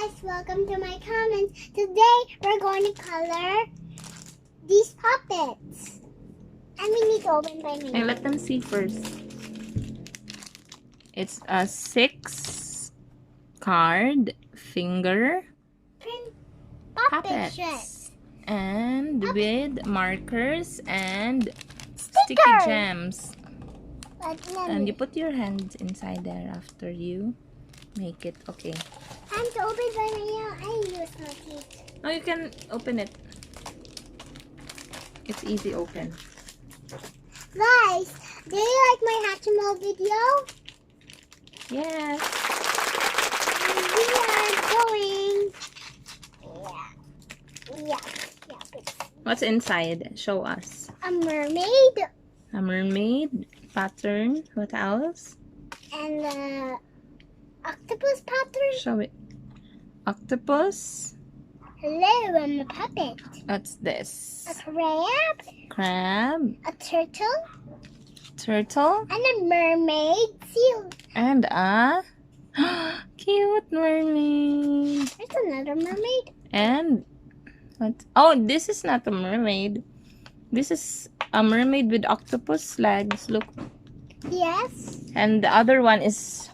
guys, welcome to my comments. Today we're going to color these puppets. And we need to open by me. And let them see first. It's a 6-card finger puppet puppets. And with markers and sticky Stickers. gems. And you put your hands inside there after you make it. Okay. Time to open by me. I use my teeth. Oh, you can open it. It's easy open. Guys, do you like my Hatchimal video? Yes. And we are going. Yeah. What's inside? Show us. A mermaid A mermaid pattern. What else? and a octopus pattern. Show it. Octopus. Hello, I'm a puppet. What's this? A crab, Crab. a turtle, Turtle. and a mermaid seal. And a cute mermaid. There's another mermaid. And what? Oh, this is not a mermaid. This is a mermaid with octopus legs. Look. Yes. And the other one is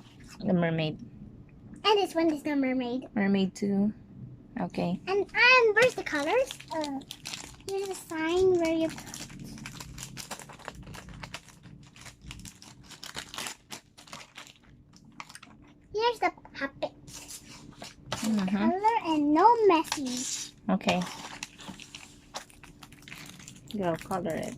the mermaid. And this one is the mermaid. Mermaid too. Okay. And where's the colors? Here's a sign where you. Here's the puppet. Color and no messy. Okay. Go color it.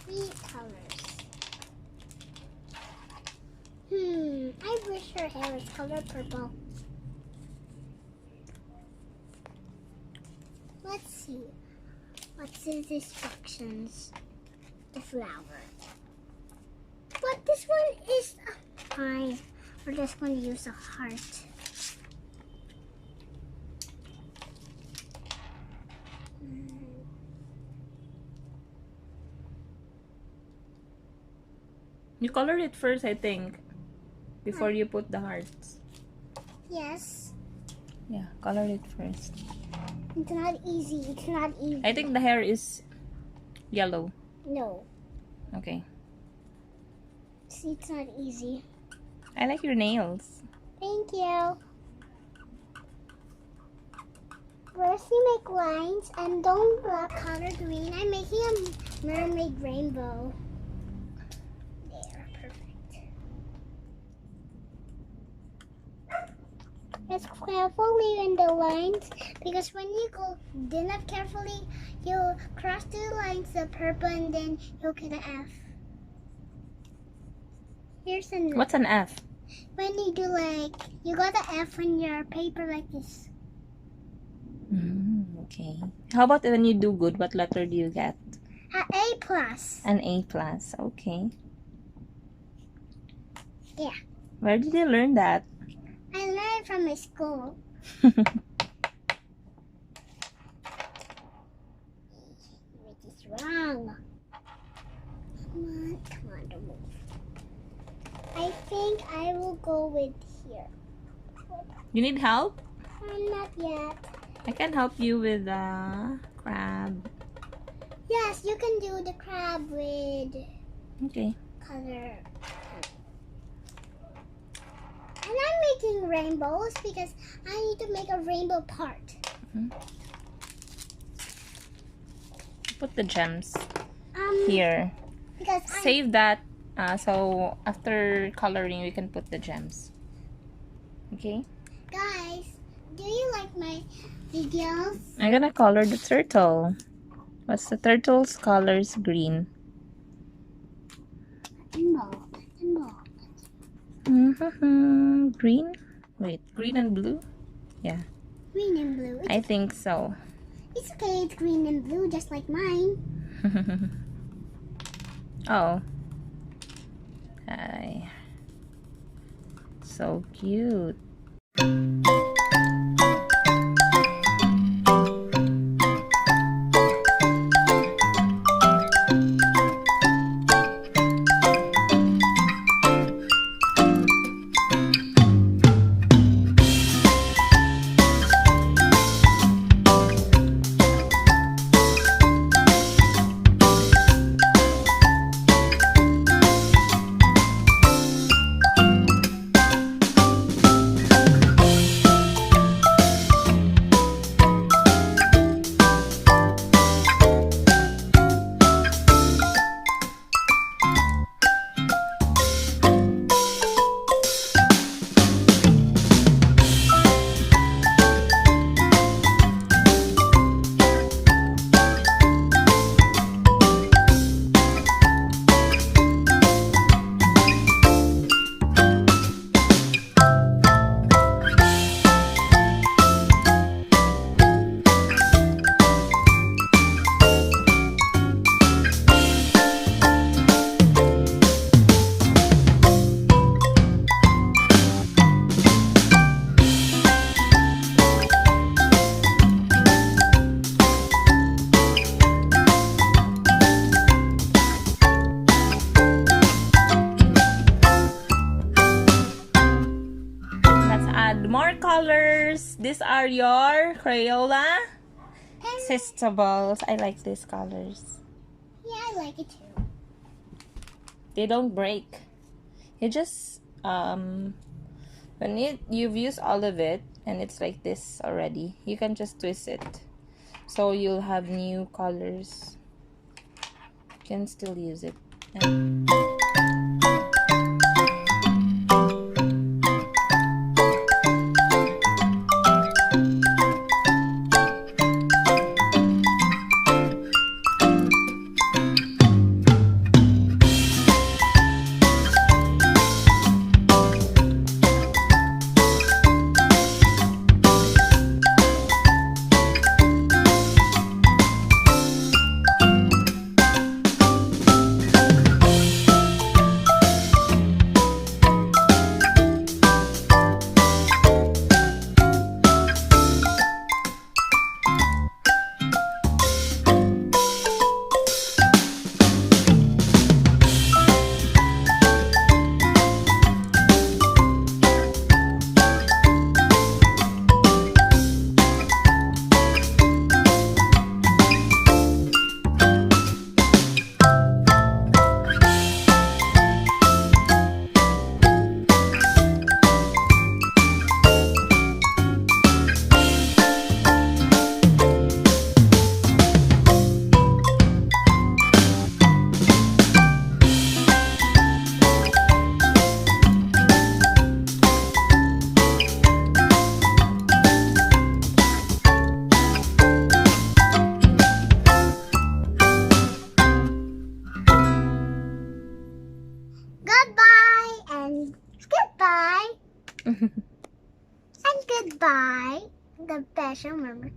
Three colors. I wish her hair was colored purple. Let's see. What's the instructions? The flower. But this one is fine. We're just going to use a heart. You color it first, I think, before you put the hearts. Yes. Yeah, color it first. It's not easy. It's not easy. I think the hair is yellow. No. Okay. See, it's not easy. I like your nails. Thank you. First, you make lines and don't color green. I'm making a mermaid rainbow. There, perfect. Just carefully in the lines because when you go din up carefully, you'll cross the lines, the purple, and then you'll get an F. Here's an F. What's an F? When you do you got the F on your paper like this. Okay. How about when you do good? What letter do you get? A plus. An A plus. Okay. Yeah. Where did you learn that? I learned from my school. Which is wrong. Come on, don't move. I think I will go with here. You need help? Not yet. I can help you with the crab. Yes, you can do the crab with Okay. color. And I'm making rainbows because I need to make a rainbow part. Put the gems Um, here. Because Save that. So after coloring, we can put the gems. Okay. guys, do you like my videos? I'm gonna color the turtle. What's the turtle's colors? Green. Rainbow. Green? Wait, green and blue? Yeah, Green and blue. I think so. It's okay, it's green and blue just like mine. Oh. Hi. So cute. These are your Crayola Pen. Twistables. I like these colors. Yeah, I like it too. They don't break. You just when you've used all of it and it's like this already, you can just twist it. So you'll have new colors. You can still use it. And Goodbye and goodbye. And goodbye. The best remember.